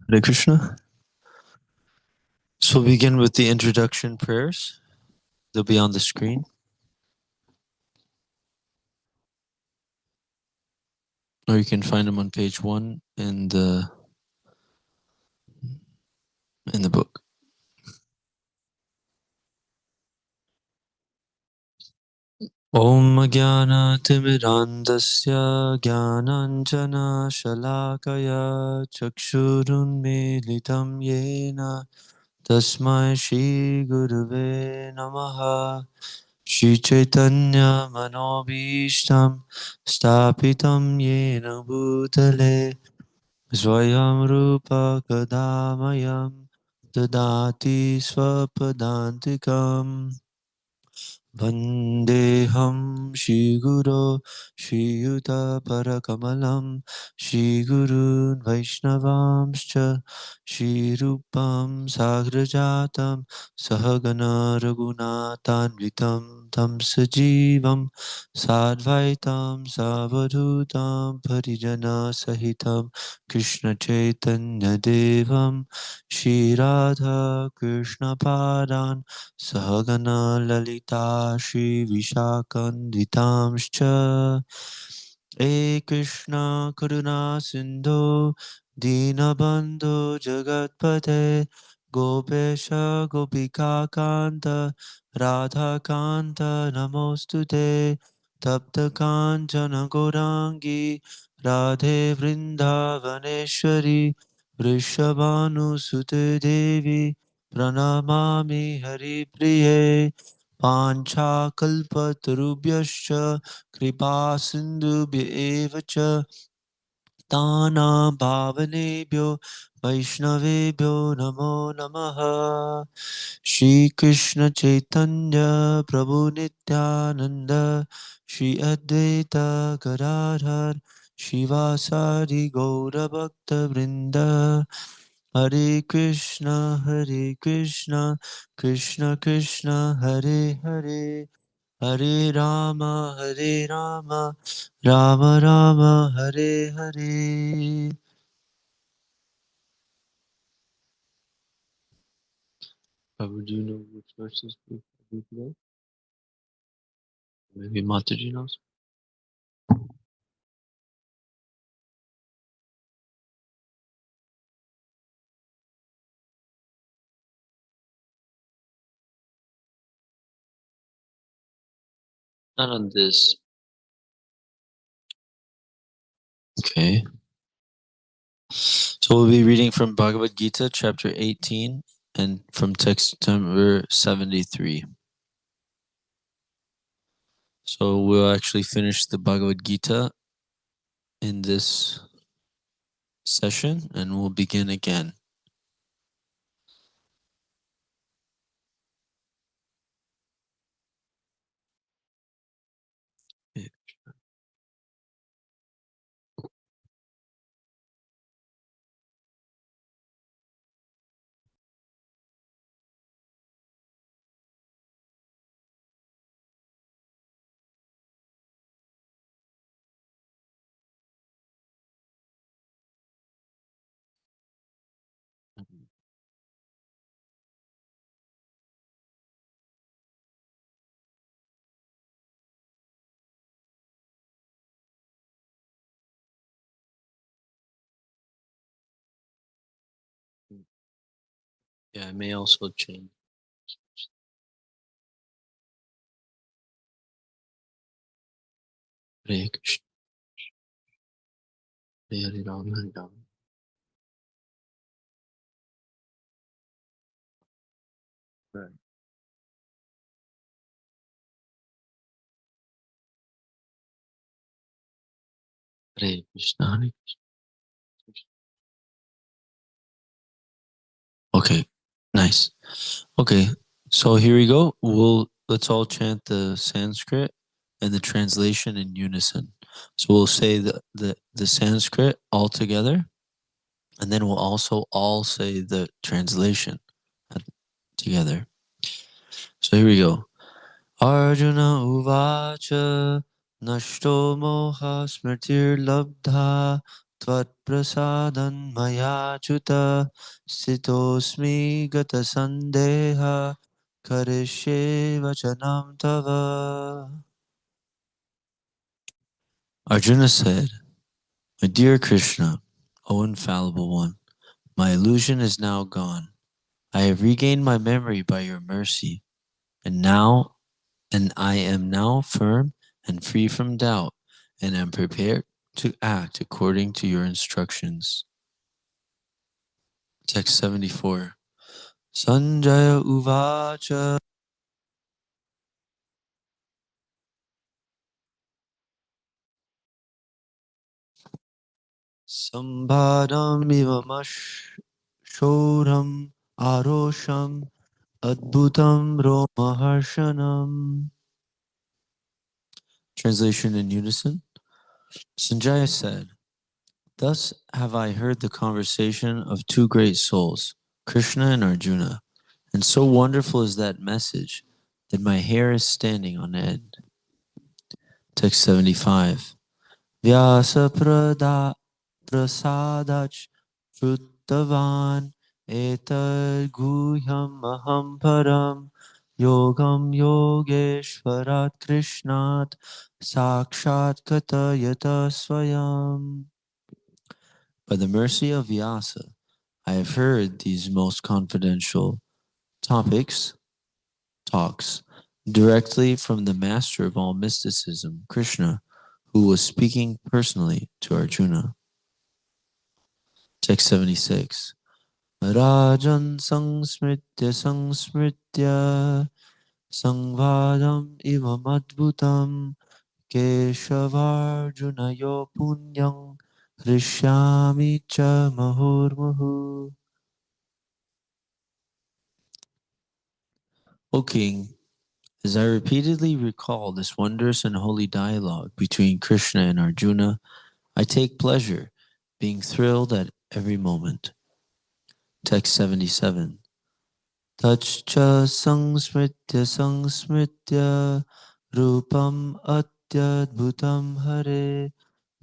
Hare Krishna. So we'll begin with the introduction prayers. They'll be on the screen. Or you can find them on page 1 in the book. Om Jnana-timirandasya Jnananjana Shalakaya Chakshurunmilitam Yena Tasmai Shri Gurave Namaha Shri Chaitanya Manobhishtam Stapitam Yena Bhutale Swayam Rupa Kadamayam Dadati Swapadantikam Vandeham Shri Guru Shri Yuta Parakamalam Shri Gurun Vaishnavamscha Shri Rupam Sagrajatam Sahagana Raghunathanvitam Tam Sajivam Sadvaitam Savadhutam Parijana Sahitam Krishna Chaitanya Devam Shri Radha Krishna Padan Sahagana Lalita Shri Vishakanditamscha E Krishna Karuna Sindhu Dinabandhu Jagatpate Gopesha Gopika Kanta Radha Kanta Namostute Tapta Kanchana Gorangi Radhe Vrindavaneshwari Vrishabhanu Sute Devi Pranamami Hari Priye Panchakalpatarubhyascha Kripa Sindhubhya eva cha Tana Bhavanebhyo Vaishnavebhyo Namo Namaha Shri Krishna Chaitanya Prabhu Nityananda Shri Advaita Gadadhar Shivasari Gaura Bhakta Vrinda Hare Krishna Krishna Krishna Hare Hare Hare Rama Rama Rama Hare Hare. Prabhu, do you know which verses we read today? Maybe Mataji knows. Not on this. Okay. So we'll be reading from Bhagavad Gita, chapter 18, and from text number 73. So we'll actually finish the Bhagavad Gita in this session, and we'll begin again. Yeah, I may also change. Hare Krishna, Hare Ram, Hare Ram. Right. Hare Krishna, Hare Krishna. Okay, nice. Okay, so here we go. Let's all chant the Sanskrit and the translation in unison. So we'll say the Sanskrit all together, and then we'll also all say the translation together. So here we go. Arjuna uvacha nashto moha smritirlabdha tvat maya chuta sitosmi gata sandeha karishe vachanam tava. Arjuna said, "My dear Krishna, O infallible one, my illusion is now gone. I have regained my memory by your mercy, and I am now firm and free from doubt, and am prepared to act according to your instructions." Text 74. Sanjaya Uvacha Sambhadam Ivamash Shodham Arosham Adbhutam Romaharshanam. Translation in unison. Sanjaya said, "Thus have I heard the conversation of two great souls, Krishna and Arjuna, and so wonderful is that message that my hair is standing on end." Text 75. Vyasa prasadach fruttavan etar guhyam aham param yogam yogeshwarat krishnat sakshat katayata swayam. By the mercy of Vyasa, I have heard these most confidential talks directly from the master of all mysticism, Krishna, who was speaking personally to Arjuna. Text 76. Rajan sangsmritya sangvadam imam adbhutam keshavarjunayo punyam hrishyami cha mahurmuhu. O king, as I repeatedly recall this wondrous and holy dialogue between Krishna and Arjuna, I take pleasure, being thrilled at every moment. Text 77. Tachcha sangsmritya rupam atyadbhutam hare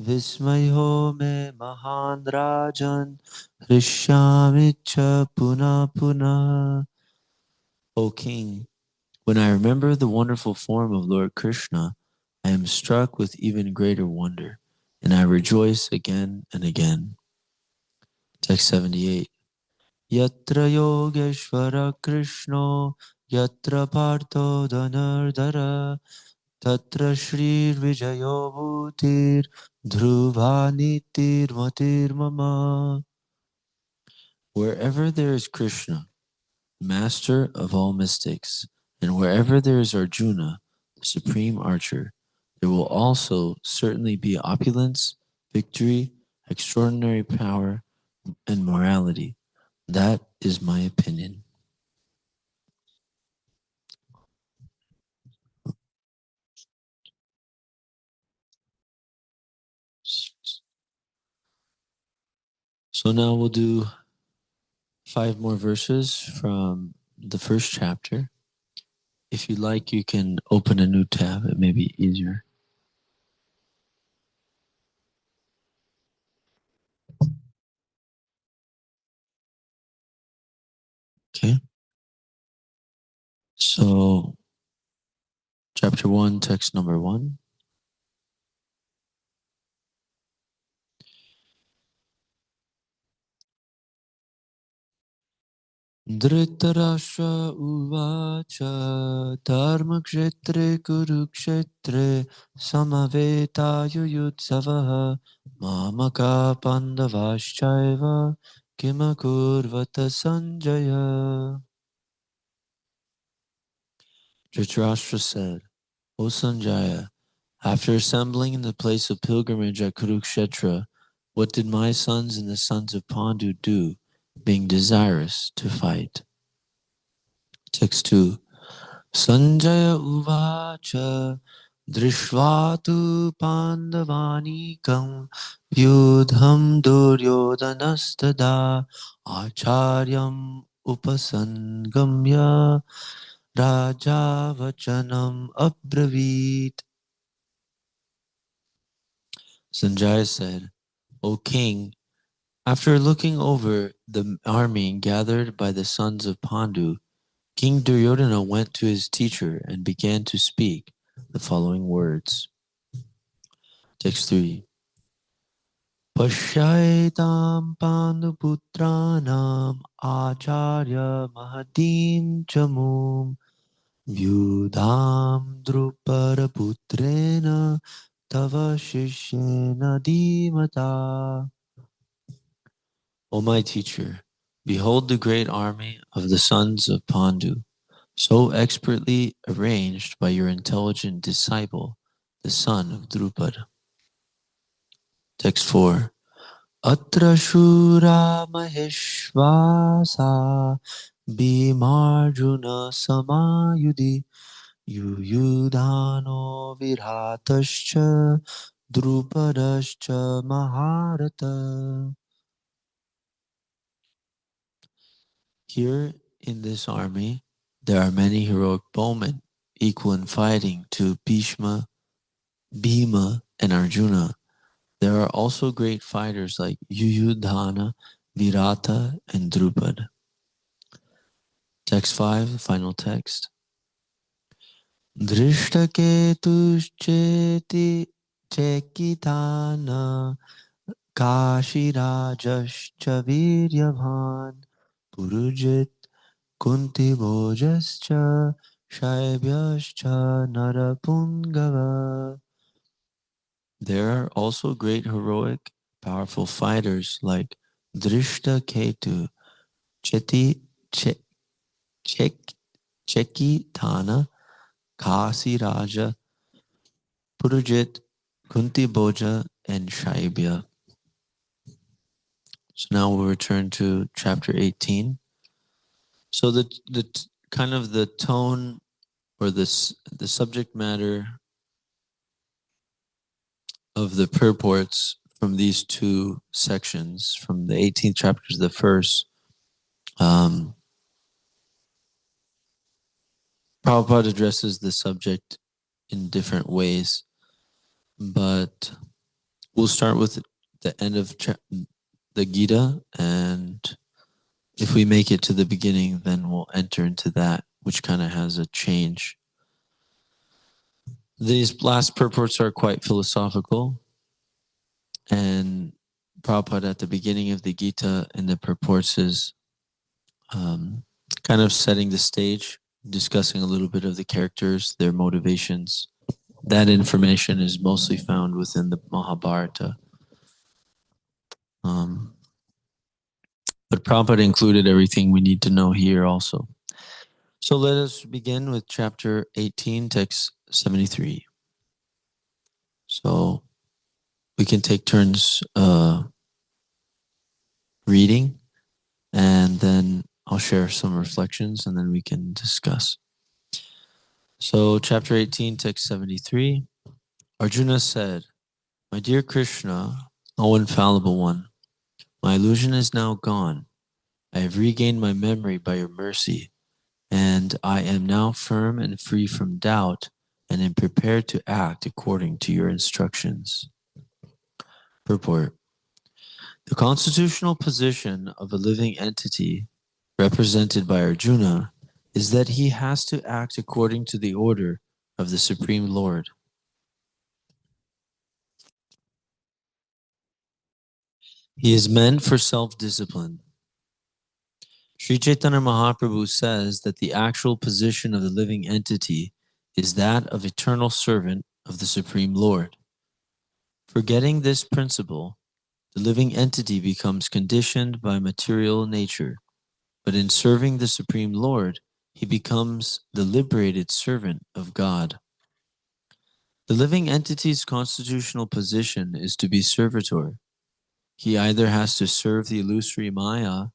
vismayo me mahan rajan hrishyami cha puna puna. O king, when I remember the wonderful form of Lord Krishna, I am struck with even greater wonder, and I rejoice again and again. Text 78. Yatra Yogeshwara Krishno, Yatra Partho Dhanardhara, Tatra Shri Vijayo Bhutir, Dhruva Nitir Matir Mama. Wherever there is Krishna, master of all mystics, and wherever there is Arjuna, the supreme archer, there will also certainly be opulence, victory, extraordinary power, and morality. That is my opinion. So now we'll do 5 more verses from the first chapter. If you like, you can open a new tab. It may be easier. Okay. So, chapter 1, text number 1. Dhritarashtra uvacha dharmakshetre kurukshetre samaveta mamaka pandavaschaiva kimakurvata Sanjaya. Dhritarashtra said, O Sanjaya, after assembling in the place of pilgrimage at Kurukshetra, what did my sons and the sons of Pandu do, being desirous to fight? Text 2. Sanjaya uvacha drishva tu pandavanikam vyudham duryodhanastada acharyam upasangamya raja vachanam abravit. Sanjaya said, O king, after looking over the army gathered by the sons of Pandu, King Duryodhana went to his teacher and began to speak the following words. Text 3. Pashyaitam panduputranam acharya mahatim chamum vyudham druparaputrena tava shishyena dhimata. O my teacher, behold the great army of the sons of Pandu, so expertly arranged by your intelligent disciple, the son of Drupad. Text 4. Atra Shura Maheshvasa Bhimarjuna Samayudhi Yuyudhano Viratascha Drupadascha Maharata. Here in this army, there are many heroic bowmen, equal in fighting to Bhishma, Bhima, and Arjuna. There are also great fighters like Yuyudhana, Virata, and Drupad. Text 5, final text. Drishtaketushcheti Chekitana Kashirajascha Viryavan Purujit Kunti Bojascha Shaibhyascha Narapungava. There are also great heroic, powerful fighters like Drishtaketu, Cheti, Chekitana, Kasiraja, Purujit, Kunti Boja, and Shaibya. So now we'll return to chapter 18. So the kind of the tone or the subject matter of the purports from these two sections, from the 18th chapter to the first, Prabhupada addresses the subject in different ways, but we'll start with the end of the Gita, and if we make it to the beginning, then we'll enter into that, which kind of has a change. These last purports are quite philosophical, and Prabhupada at the beginning of the Gita in the purports is kind of setting the stage, discussing a little bit of the characters, their motivations. That information is mostly found within the Mahabharata. But Prabhupada included everything we need to know here also. So let us begin with chapter 18, text 73. So we can take turns reading, and then I'll share some reflections, and then we can discuss. So chapter 18, text 73. Arjuna said, My dear Krishna, O infallible one, my illusion is now gone. I have regained my memory by your mercy, and I am now firm and free from doubt, and am prepared to act according to your instructions. Purport. The constitutional position of a living entity, represented by Arjuna, is that he has to act according to the order of the Supreme Lord. He is meant for self-discipline. Sri Chaitanya Mahaprabhu says that the actual position of the living entity is that of eternal servant of the Supreme Lord. Forgetting this principle, the living entity becomes conditioned by material nature, but in serving the Supreme Lord, he becomes the liberated servant of God. The living entity's constitutional position is to be servitor. He either has to serve the illusory Maya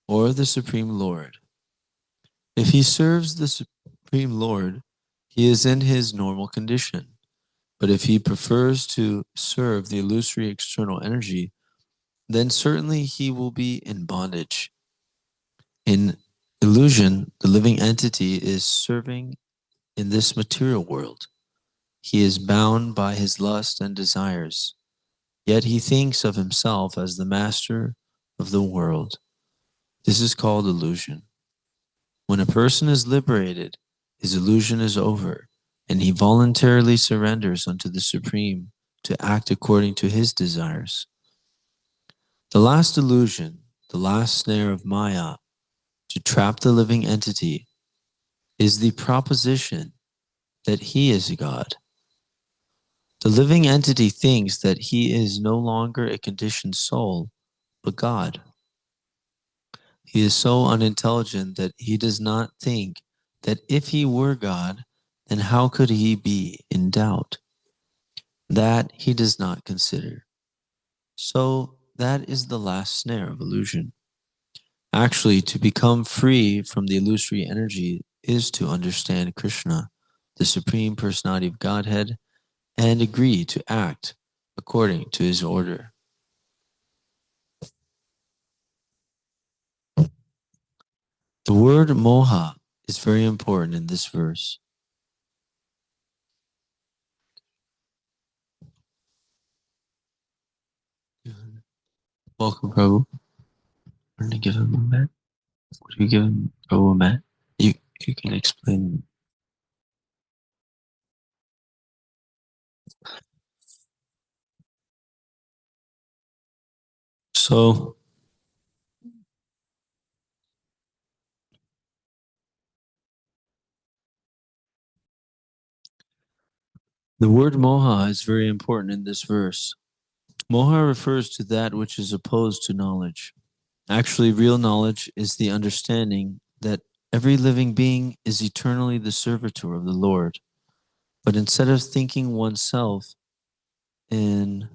or the Supreme Lord. If he serves the Supreme Lord, he is in his normal condition. But if he prefers to serve the illusory external energy, then certainly he will be in bondage. In illusion, the living entity is serving in this material world. He is bound by his lust and desires, yet he thinks of himself as the master of the world. This is called illusion. When a person is liberated, his illusion is over, and he voluntarily surrenders unto the Supreme to act according to his desires. The last illusion, the last snare of Maya, to trap the living entity, is the proposition that he is God. The living entity thinks that he is no longer a conditioned soul, but God. He is so unintelligent that he does not think that if he were God, then how could he be in doubt? That he does not consider. So that is the last snare of illusion. Actually, to become free from the illusory energy is to understand Krishna, the Supreme Personality of Godhead, and agree to act according to his order. The word moha is very important in this verse. Welcome, Prabhu. I'm going to give him a mat. What do you give him, Prabhu, a mat? You can explain. So, the word moha is very important in this verse. Moha refers to that which is opposed to knowledge. Actually, real knowledge is the understanding that every living being is eternally the servitor of the Lord. But instead of thinking oneself in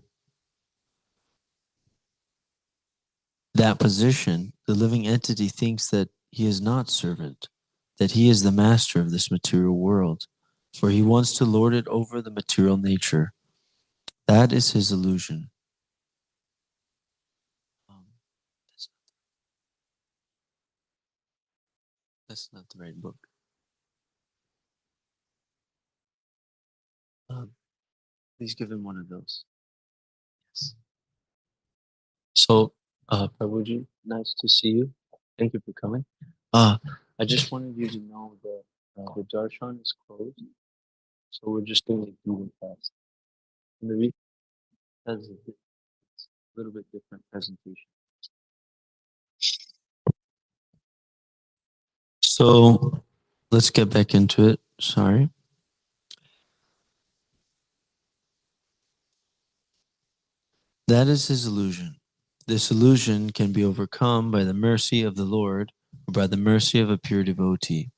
that position, the living entity thinks that he is not servant, that he is the master of this material world, for he wants to lord it over the material nature. That is his illusion. Um, that's not the right book. Um, please give him one of those. Yes. So, Prabhuji, nice to see you. Thank you for coming. I just wanted you to know that the darshan is closed, so we're just doing it really fast. And the reason has a little bit different presentation. So let's get back into it. Sorry. That is his illusion. This illusion can be overcome by the mercy of the Lord or by the mercy of a pure devotee.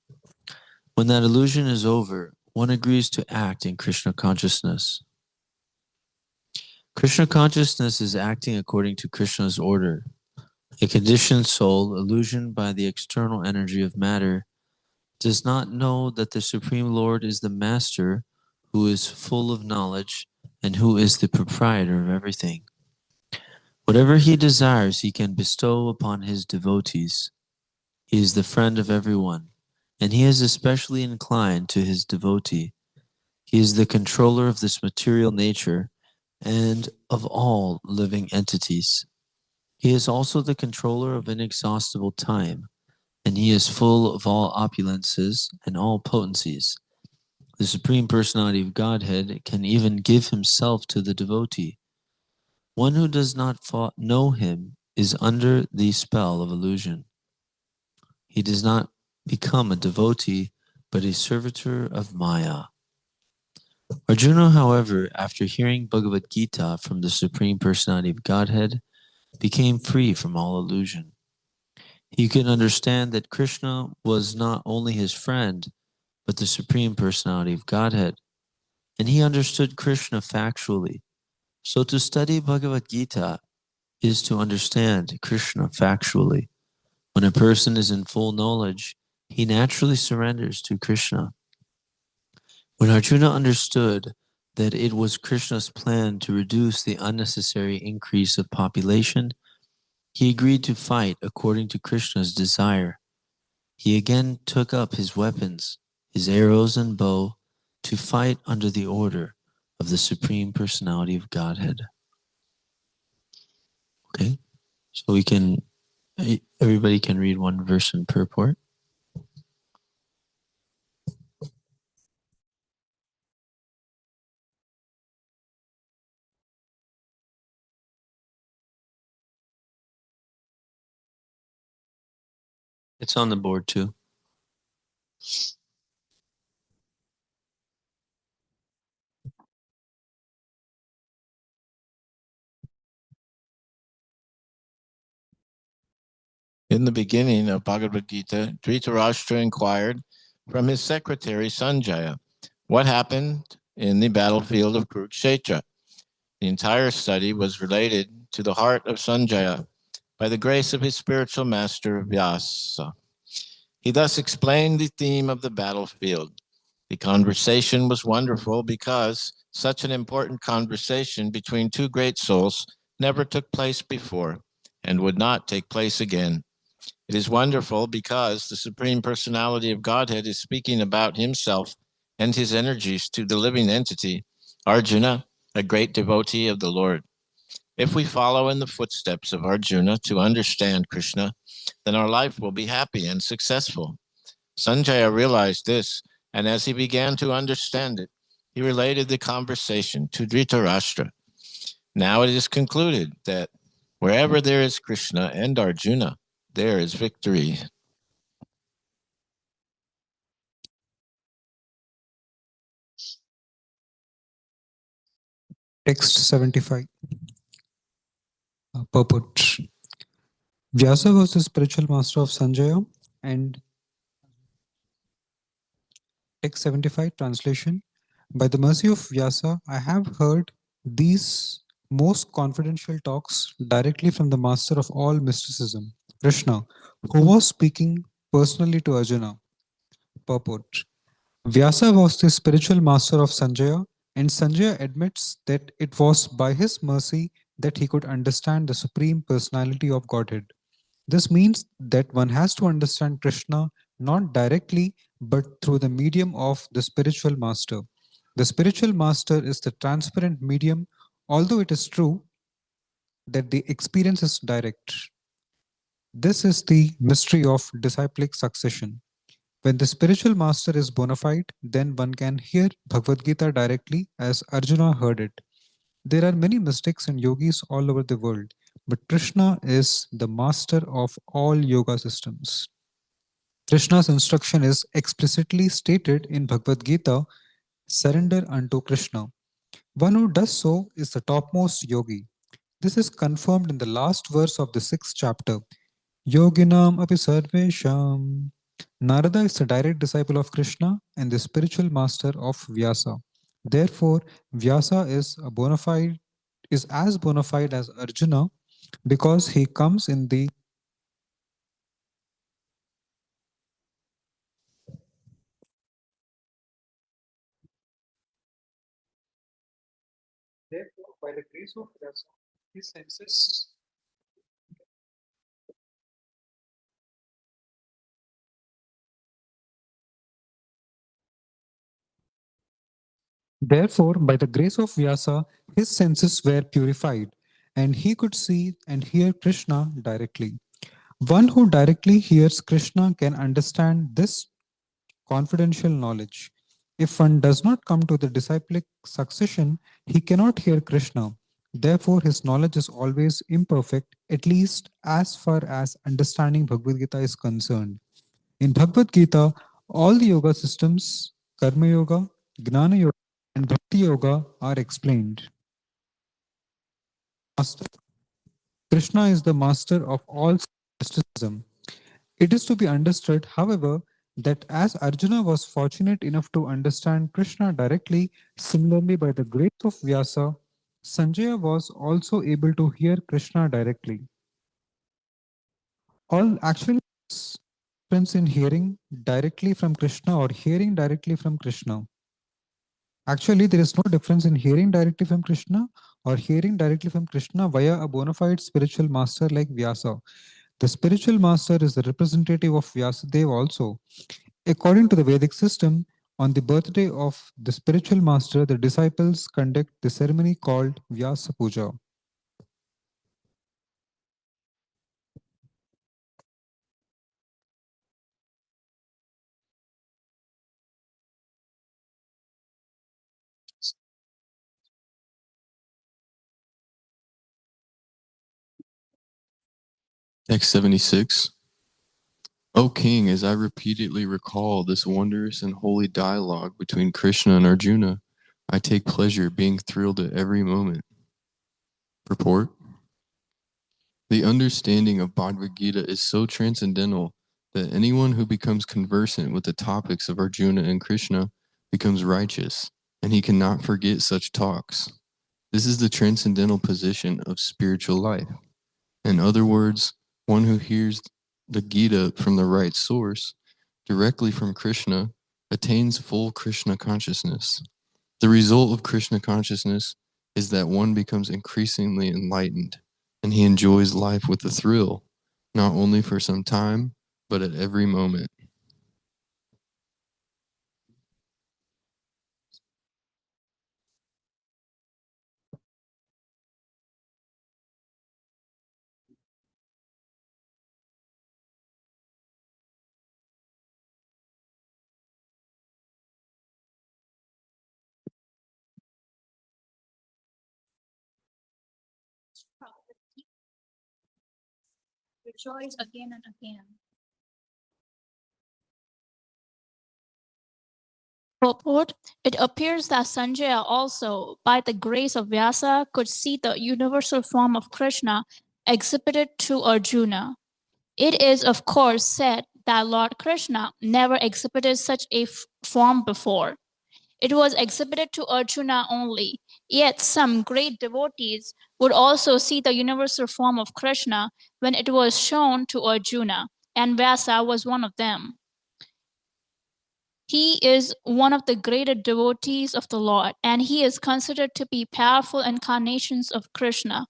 When that illusion is over, one agrees to act in Krishna consciousness. Krishna consciousness is acting according to Krishna's order. A conditioned soul, illusioned by the external energy of matter, does not know that the Supreme Lord is the Master who is full of knowledge and who is the proprietor of everything. Whatever he desires, he can bestow upon his devotees. He is the friend of everyone, and he is especially inclined to his devotee. He is the controller of this material nature and of all living entities. He is also the controller of inexhaustible time, and he is full of all opulences and all potencies. The Supreme Personality of Godhead can even give himself to the devotee. One who does not know him is under the spell of illusion. He does not become a devotee, but a servitor of Maya. Arjuna, however, after hearing Bhagavad Gita from the Supreme Personality of Godhead, became free from all illusion. He could understand that Krishna was not only his friend, but the Supreme Personality of Godhead, and he understood Krishna factually. So to study Bhagavad Gita is to understand Krishna factually. When a person is in full knowledge, he naturally surrenders to Krishna. When Arjuna understood that it was Krishna's plan to reduce the unnecessary increase of population, he agreed to fight according to Krishna's desire. He again took up his weapons, his arrows and bow, to fight under the order of the Supreme Personality of Godhead. Okay, so everybody can read one verse in purport. It's on the board too. In the beginning of Bhagavad Gita, Dhritarashtra inquired from his secretary Sanjaya what happened in the battlefield of Kurukshetra. The entire study was related to the heart of Sanjaya by the grace of his spiritual master Vyasa. He thus explained the theme of the battlefield. The conversation was wonderful because such an important conversation between two great souls never took place before and would not take place again. It is wonderful because the Supreme Personality of Godhead is speaking about himself and his energies to the living entity, Arjuna, a great devotee of the Lord. If we follow in the footsteps of Arjuna to understand Krishna, then our life will be happy and successful. Sanjaya realized this, and as he began to understand it, he related the conversation to Dhritarashtra. Now it is concluded that wherever there is Krishna and Arjuna, there is victory. Text 75. Purport. Vyasa was the spiritual master of Sanjaya, and text 75 translation. By the mercy of Vyasa, I have heard these most confidential talks directly from the master of all mysticism, Krishna, who was speaking personally to Arjuna. Purport. Vyasa was the spiritual master of Sanjaya, and Sanjaya admits that it was by his mercy that he could understand the Supreme Personality of Godhead. This means that one has to understand Krishna not directly but through the medium of the spiritual master. The spiritual master is the transparent medium, although it is true that the experience is direct. This is the mystery of disciplic succession. When the spiritual master is bona fide, then one can hear Bhagavad Gita directly as Arjuna heard it. There are many mystics and yogis all over the world, but Krishna is the master of all yoga systems. Krishna's instruction is explicitly stated in Bhagavad Gita, surrender unto Krishna. One who does so is the topmost yogi. This is confirmed in the last verse of the 6th chapter. Yoginam api sarvesham. Narada is the direct disciple of Krishna and the spiritual master of Vyasa. Therefore, Vyasa is as bona fide as Arjuna because he comes in the therefore by the grace of Vyasa, his senses Therefore, by the grace of Vyasa, his senses were purified, and he could see and hear Krishna directly. One who directly hears Krishna can understand this confidential knowledge. If one does not come to the disciplic succession, he cannot hear Krishna. Therefore, his knowledge is always imperfect, at least as far as understanding Bhagavad Gita is concerned. In Bhagavad Gita, all the yoga systems, Karma Yoga, Gnana Yoga, and Bhakti Yoga are explained. Master Krishna is the master of all mysticism. It is to be understood, however, that as Arjuna was fortunate enough to understand Krishna directly, similarly by the grace of Vyasa, Sanjaya was also able to hear Krishna directly. All actually difference in hearing directly from Krishna or hearing directly from Krishna. Actually, there is no difference in hearing directly from Krishna or hearing directly from Krishna via a bona fide spiritual master like Vyasa. The spiritual master is the representative of Vyasadeva also. According to the Vedic system, on the birthday of the spiritual master, the disciples conduct the ceremony called Vyasa Puja. Text 76. O King, as I repeatedly recall this wondrous and holy dialogue between Krishna and Arjuna, I take pleasure being thrilled at every moment. Purport. The understanding of Bhagavad Gita is so transcendental that anyone who becomes conversant with the topics of Arjuna and Krishna becomes righteous, and he cannot forget such talks. This is the transcendental position of spiritual life. In other words, one who hears the Gita from the right source, directly from Krishna, attains full Krishna consciousness. The result of Krishna consciousness is that one becomes increasingly enlightened, and he enjoys life with a thrill, not only for some time, but at every moment. Rejoice again and again. Purport. It appears that Sanjaya also, by the grace of Vyasa, could see the universal form of Krishna exhibited to Arjuna. It is, of course, said that Lord Krishna never exhibited such a form before. It was exhibited to Arjuna only. Yet some great devotees would also see the universal form of Krishna when it was shown to Arjuna, and Vyasa was one of them. He is one of the greater devotees of the Lord, and he is considered to be powerful incarnations of Krishna.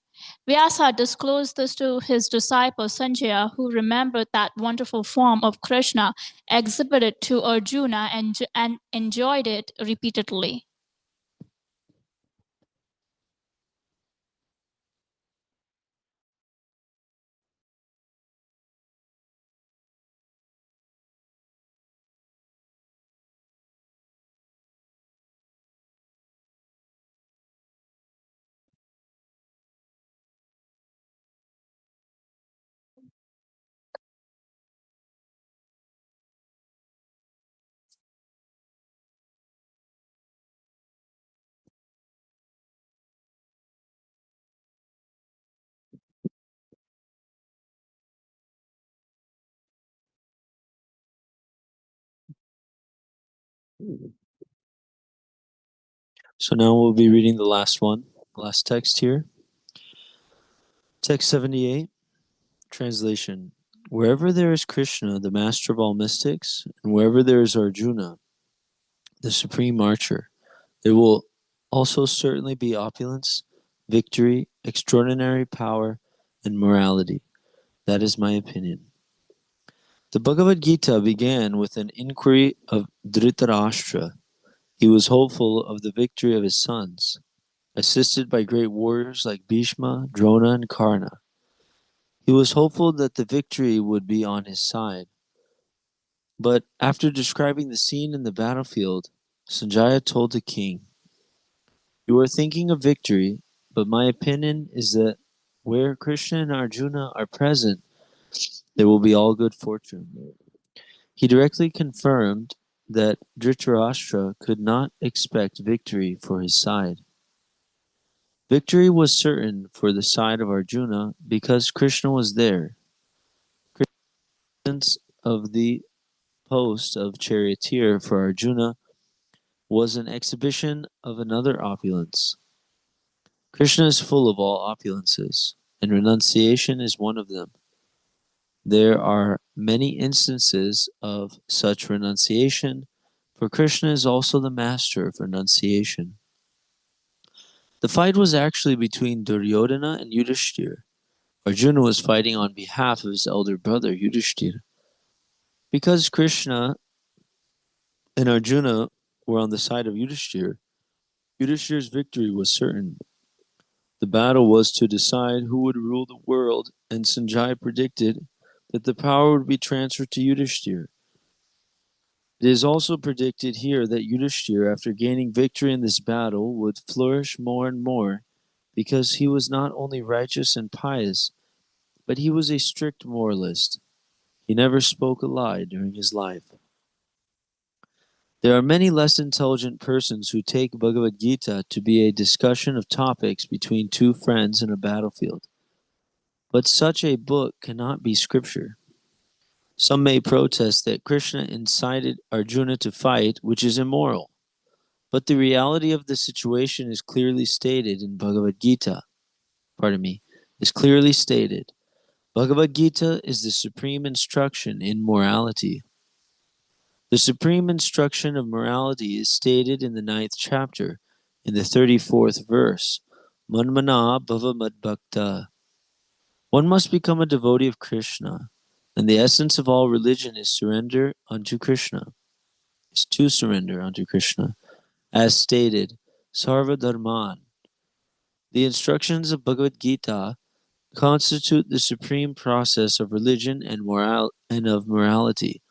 Vyasa disclosed this to his disciple Sanjaya, who remembered that wonderful form of Krishna exhibited to Arjuna and enjoyed it repeatedly. So now we'll be reading the last one, last text here. Text 78, translation. Wherever there is Krishna, the master of all mystics, and wherever there is Arjuna, the supreme archer, there will also certainly be opulence, victory, extraordinary power, and morality. That is my opinion. The Bhagavad Gita began with an inquiry of Dhritarashtra. He was hopeful of the victory of his sons, assisted by great warriors like Bhishma, Drona, and Karna. He was hopeful that the victory would be on his side. But after describing the scene in the battlefield, Sanjaya told the king, "You are thinking of victory, but my opinion is that where Krishna and Arjuna are present, there will be all good fortune. He directly confirmed that Dhritarashtra could not expect victory for his side. Victory was certain for the side of Arjuna because Krishna was there. Krishna's of the post of charioteer for Arjuna was an exhibition of another opulence. Krishna is full of all opulences, and renunciation is one of them. There are many instances of such renunciation, for Krishna is also the master of renunciation. The fight was actually between Duryodhana and Yudhishthir. Arjuna was fighting on behalf of his elder brother Yudhishthir. Because Krishna and Arjuna were on the side of Yudhishthir, Yudhishthir's victory was certain. The battle was to decide who would rule the world, and Sanjaya predicted that the power would be transferred to Yudhishthir. It is also predicted here that Yudhishthir, after gaining victory in this battle, would flourish more and more, because he was not only righteous and pious, but he was a strict moralist. He never spoke a lie during his life. There are many less intelligent persons who take Bhagavad Gita to be a discussion of topics between two friends in a battlefield. But such a book cannot be scripture. Some may protest that Krishna incited Arjuna to fight, which is immoral. But the reality of the situation is clearly stated in Bhagavad Gita. Is clearly stated. Bhagavad Gita is the supreme instruction in morality. The supreme instruction of morality is stated in the 9th chapter, in the 34th verse. Manmana bhava madbhakta. One must become a devotee of Krishna, and the essence of all religion is surrender unto Krishna. Is to surrender unto Krishna. As stated, Sarva Dharman. The instructions of Bhagavad Gita constitute the supreme process of religion and of morality.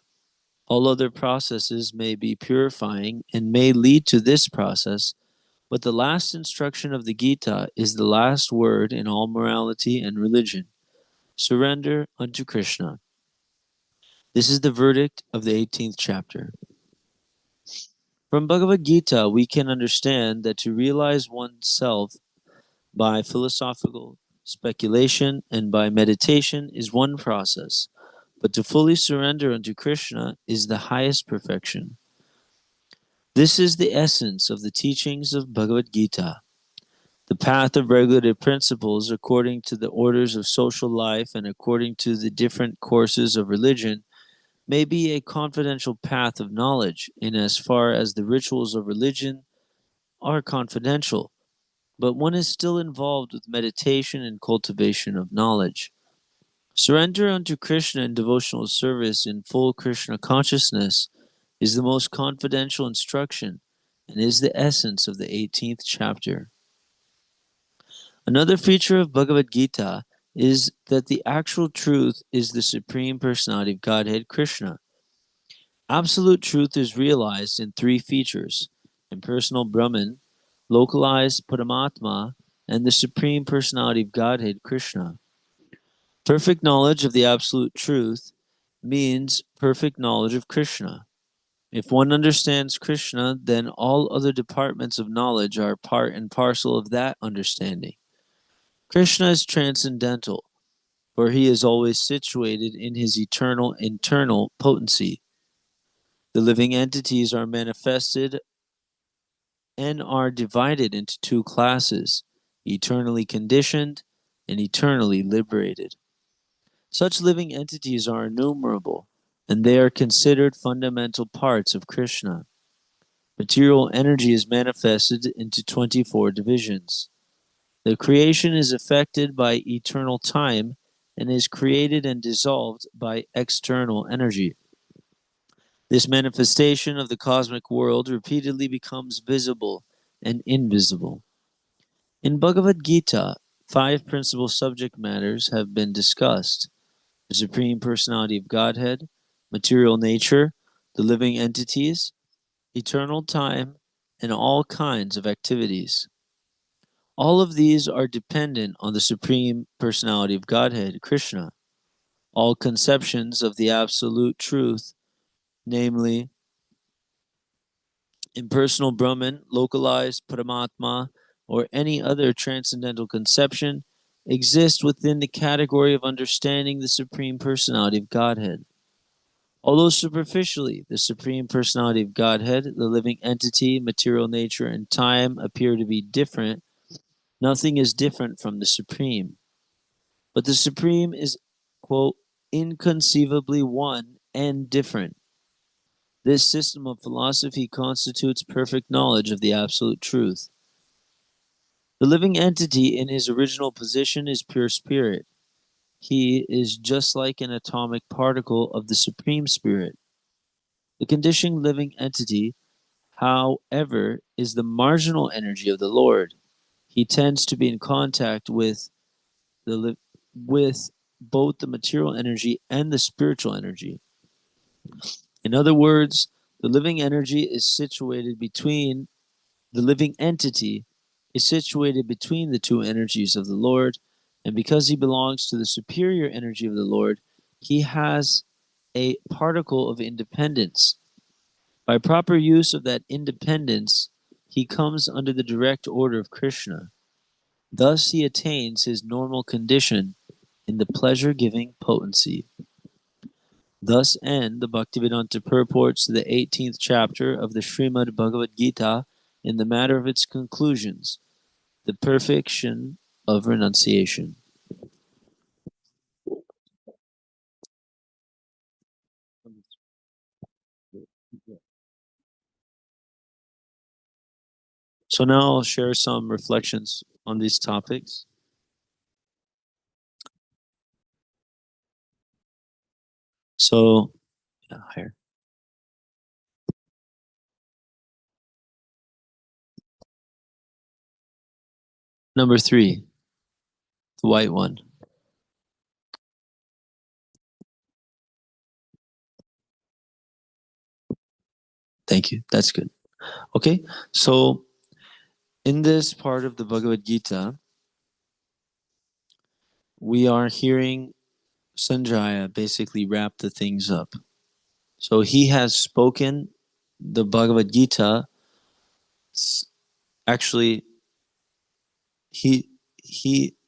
All other processes may be purifying and may lead to this process, but the last instruction of the Gita is the last word in all morality and religion. Surrender unto Krishna. This is the verdict of the 18th chapter. From Bhagavad Gita, we can understand that to realize oneself by philosophical speculation and by meditation is one process, but to fully surrender unto Krishna is the highest perfection. This is the essence of the teachings of Bhagavad Gita. The path of regulative principles according to the orders of social life and according to the different courses of religion may be a confidential path of knowledge in as far as the rituals of religion are confidential, but one is still involved with meditation and cultivation of knowledge. Surrender unto Krishna in devotional service in full Krishna consciousness is the most confidential instruction and is the essence of the 18th chapter. Another feature of Bhagavad Gita is that the actual truth is the Supreme Personality of Godhead, Krishna. Absolute truth is realized in three features: impersonal Brahman, localized Paramatma, and the Supreme Personality of Godhead, Krishna. Perfect knowledge of the absolute truth means perfect knowledge of Krishna. If one understands Krishna, then all other departments of knowledge are part and parcel of that understanding. Krishna is transcendental, for he is always situated in his eternal internal potency. The living entities are manifested and are divided into two classes, eternally conditioned and eternally liberated. Such living entities are innumerable, and they are considered fundamental parts of Krishna. Material energy is manifested into 24 divisions. The creation is affected by eternal time and is created and dissolved by external energy. This manifestation of the cosmic world repeatedly becomes visible and invisible. In Bhagavad Gita, 5 principal subject matters have been discussed: the Supreme Personality of Godhead, material nature, the living entities, eternal time, and all kinds of activities. All of these are dependent on the Supreme Personality of Godhead, Krishna. All conceptions of the absolute truth namely impersonal Brahman, localized Paramatma, or any other transcendental conception, exist within the category of understanding the Supreme Personality of Godhead. Although superficially, the Supreme Personality of Godhead, the living entity, material nature, and time appear to be different, nothing is different from the Supreme. But the Supreme is, quote, inconceivably one and different. This system of philosophy constitutes perfect knowledge of the absolute truth. The living entity in his original position is pure spirit. He is just like an atomic particle of the Supreme Spirit. The conditioned living entity, however, is the marginal energy of the Lord. He tends to be in contact with with both the material energy and the spiritual energy. In other words, the living energy is situated between the living entity is situated between the two energies of the Lord, and because he belongs to the superior energy of the Lord, he has a particle of independence. By proper use of that independence, he comes under the direct order of Krishna. Thus he attains his normal condition in the pleasure-giving potency. Thus end the Bhaktivedanta purports to the 18th chapter of the Srimad Bhagavad Gita in the matter of its conclusions, the perfection of renunciation. So now I'll share some reflections on these topics. So, higher. Number 3, the white one. Thank you. That's good. Okay, so in this part of the Bhagavad Gita, we are hearing Sanjaya basically wrap the things up. So he has spoken the Bhagavad Gita. Actually,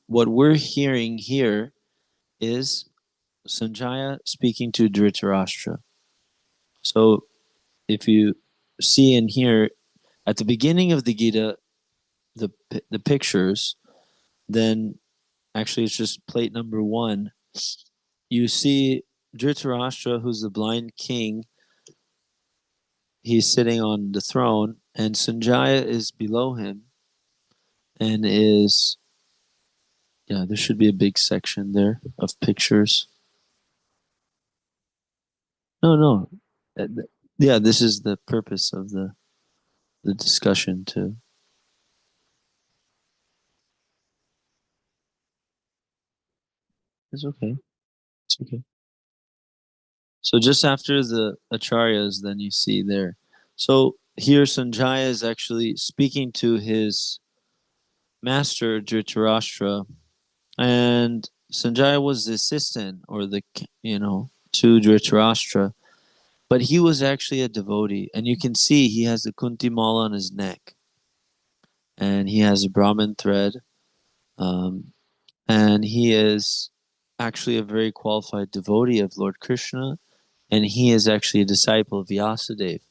what we're hearing here is Sanjaya speaking to Dhritarashtra. So if you see and hear at the beginning of the Gita, the pictures, then actually it's just plate number 1. You see Dhritarashtra, who's the blind king. He's sitting on the throne, and Sanjaya is below him, and is, yeah, there should be a big section there of pictures. No. Yeah, this is the purpose of the discussion too. It's okay. It's okay. So just after the acharyas, then you see there. So here Sanjaya is actually speaking to his master Dhritarashtra, and Sanjaya was the assistant, or to Dhritarashtra, but he was actually a devotee, and you can see he has the kunti mala on his neck, and he has a Brahmin thread, and he is actually a very qualified devotee of Lord Krishna, and he is actually a disciple of Vyasadeva.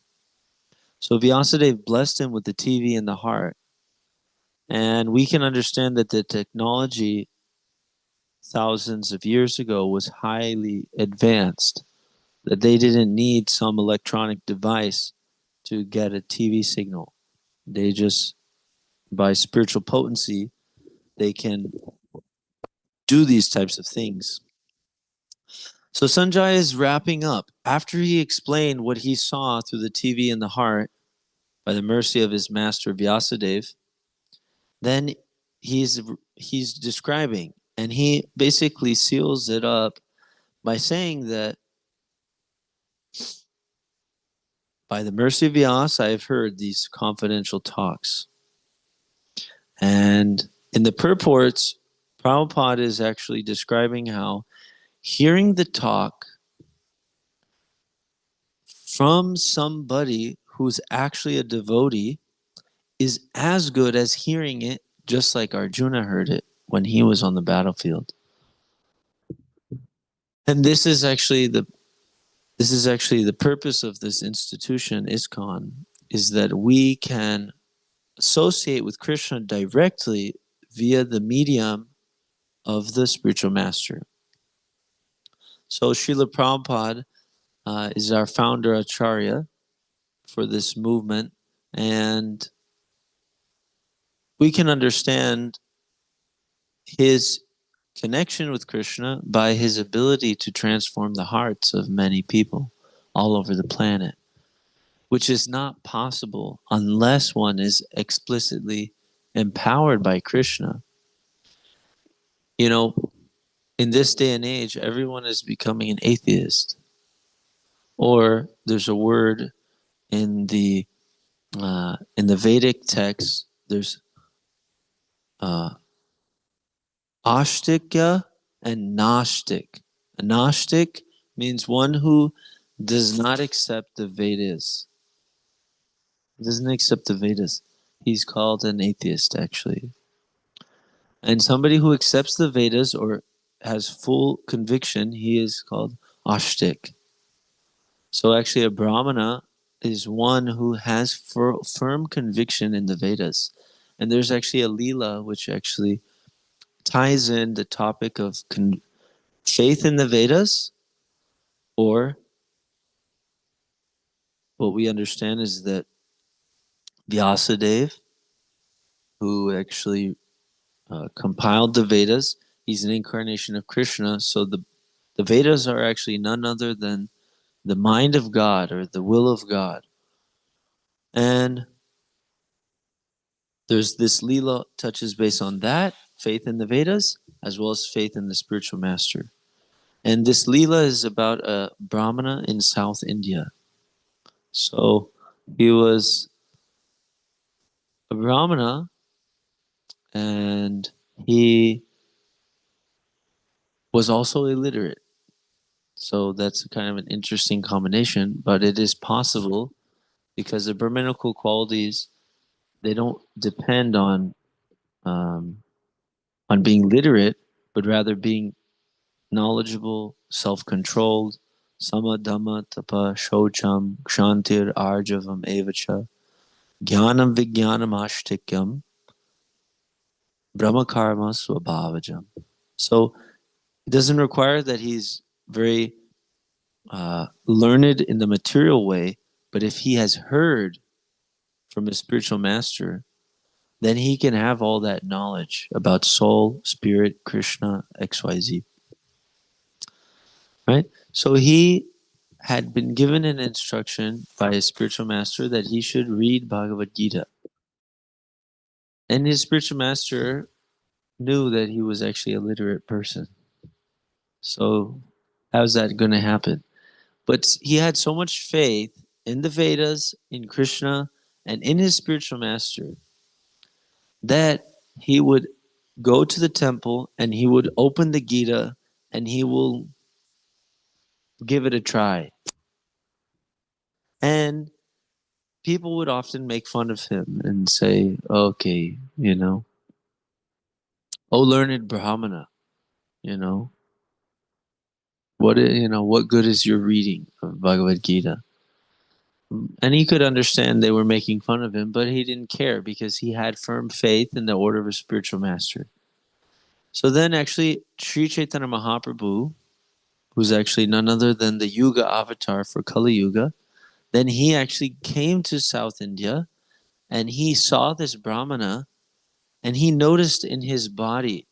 So Vyasadeva blessed him with the TV in the heart, and we can understand that the technology thousands of years ago was highly advanced, that they didn't need some electronic device to get a TV signal. They just, by spiritual potency, they can do these types of things. So Sanjaya is wrapping up. After he explained what he saw through the TV in the heart by the mercy of his master Vyasadeva, then he's describing, and he basically seals it up by saying that by the mercy of Vyas, I have heard these confidential talks. And in the purports, Prabhupada is actually describing how hearing the talk from somebody who's actually a devotee is as good as hearing it just like Arjuna heard it when he was on the battlefield. And this is actually the purpose of this institution, ISKCON, is that we can associate with Krishna directly via the medium of the spiritual master. So Srila Prabhupada is our founder acharya for this movement, and we can understand his connection with Krishna by his ability to transform the hearts of many people all over the planet, which is not possible unless one is explicitly empowered by Krishna. You know, in this day and age, everyone is becoming an atheist. Or there's a word in the Vedic text. There's Ashtikya and Gnostic. A Gnostic means one who does not accept the Vedas. Doesn't accept the Vedas. He's called an atheist, actually. And somebody who accepts the Vedas or has full conviction, he is called Ashtik. So actually a Brahmana is one who has firm conviction in the Vedas. And there's actually a Leela which actually ties in the topic of faith in the Vedas, or what we understand is that Vyasadeva, who actually compiled the Vedas, he's an incarnation of Krishna. So the Vedas are actually none other than the mind of God or the will of God. And there's this Leela touches based on that, faith in the Vedas, as well as faith in the spiritual master. And this Leela is about a Brahmana in South India. So he was a Brahmana and he was also illiterate. So that's kind of an interesting combination, but it is possible because the Brahminical qualities, they don't depend on being literate, but rather being knowledgeable, self-controlled, sama dhamma tapa shocham kshantir arjavam evacha jnanam vijnanam ashtikyam brahmakarma swabhavajam. So it doesn't require that he's very learned in the material way, but if he has heard from his spiritual master, then he can have all that knowledge about soul, spirit, Krishna, XYZ. Right? So he had been given an instruction by his spiritual master that he should read Bhagavad Gita. And his spiritual master knew that he was actually a literate person. So how's that going to happen? But he had so much faith in the Vedas, in Krishna, and in his spiritual master that he would go to the temple and he would open the Gita and he will give it a try. And people would often make fun of him and say, okay, oh, learned Brahmana, what good is your reading of Bhagavad Gita? And he could understand they were making fun of him, but he didn't care because he had firm faith in the order of a spiritual master. So then actually Sri Chaitanya Mahaprabhu, who's actually none other than the Yuga avatar for Kali Yuga, then he actually came to South India and he saw this Brahmana and he noticed in his body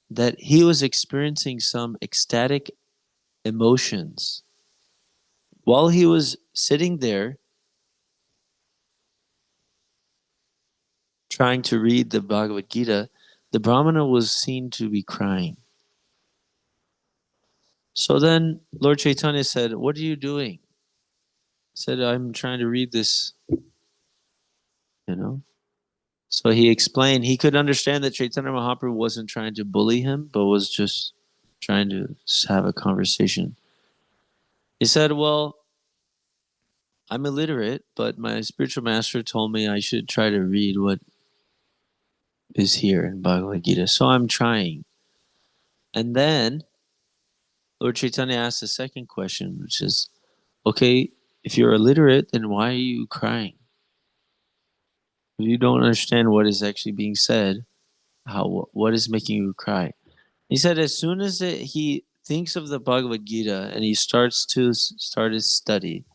that he was experiencing some ecstatic emotions. While he was sitting there trying to read the Bhagavad Gita, the Brahmana was seen to be crying. So then Lord Chaitanya said, "What are you doing?" He said, "I'm trying to read this, So he explained, he could understand that Chaitanya Mahaprabhu wasn't trying to bully him, but was just trying to have a conversation. He said, well, I'm illiterate, but my spiritual master told me I should try to read what is here in Bhagavad Gita. So I'm trying. And then Lord Chaitanya asked the second question, which is, okay, if you're illiterate, then why are you crying? If you don't understand what is actually being said, what is making you cry? He said as soon as he thinks of the Bhagavad Gita and he starts to start his study,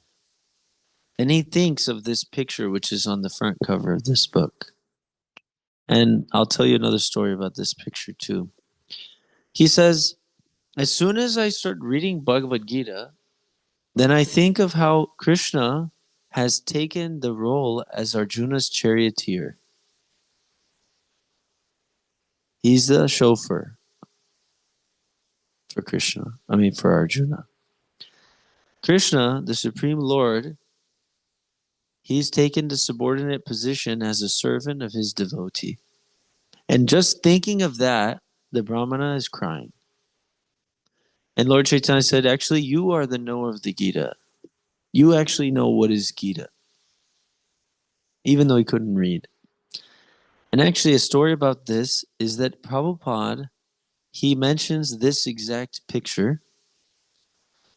and he thinks of this picture which is on the front cover of this book. And I'll tell you another story about this picture too. He says, as soon as I start reading Bhagavad Gita, then I think of how Krishna has taken the role as Arjuna's charioteer. He's the chauffeur for for Arjuna. Krishna, the Supreme Lord, he's taken the subordinate position as a servant of his devotee. And just thinking of that, the Brahmana is crying. And Lord Chaitanya said, actually, you are the knower of the Gita. You actually know what is Gita, even though he couldn't read. And actually, a story about this is that Prabhupada, he mentions this exact picture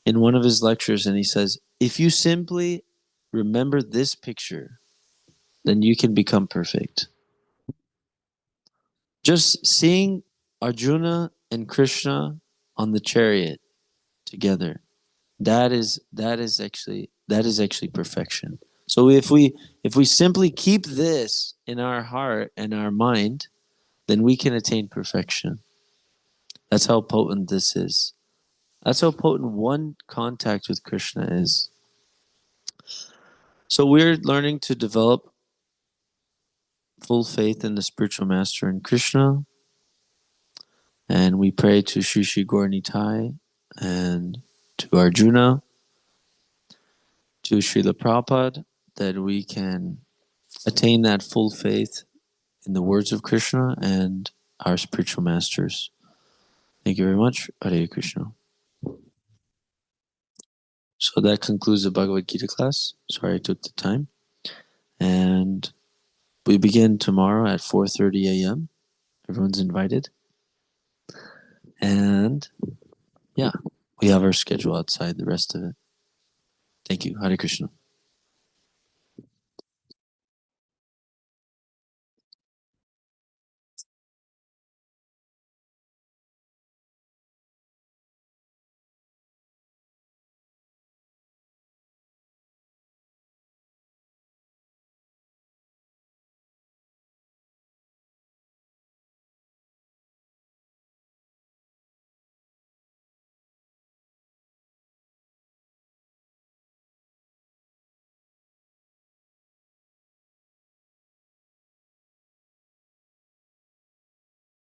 in one of his lectures, and he says, if you simply remember this picture, then you can become perfect. Just seeing Arjuna and Krishna on the chariot together, that is actually perfection. So if we simply keep this in our heart and our mind, then we can attain perfection. That's how potent this is. That's how potent one contact with Krishna is. So we're learning to develop full faith in the spiritual master in Krishna. And we pray to Sri Sri Gaur Nitai and to Arjuna, to Srila Prabhupada, that we can attain that full faith in the words of Krishna and our spiritual masters. Thank you very much. Hare Krishna. So that concludes the Bhagavad Gita class. Sorry I took the time. And we begin tomorrow at 4:30 a.m. Everyone's invited. And yeah, we have our schedule outside the rest of it. Thank you. Hare Krishna.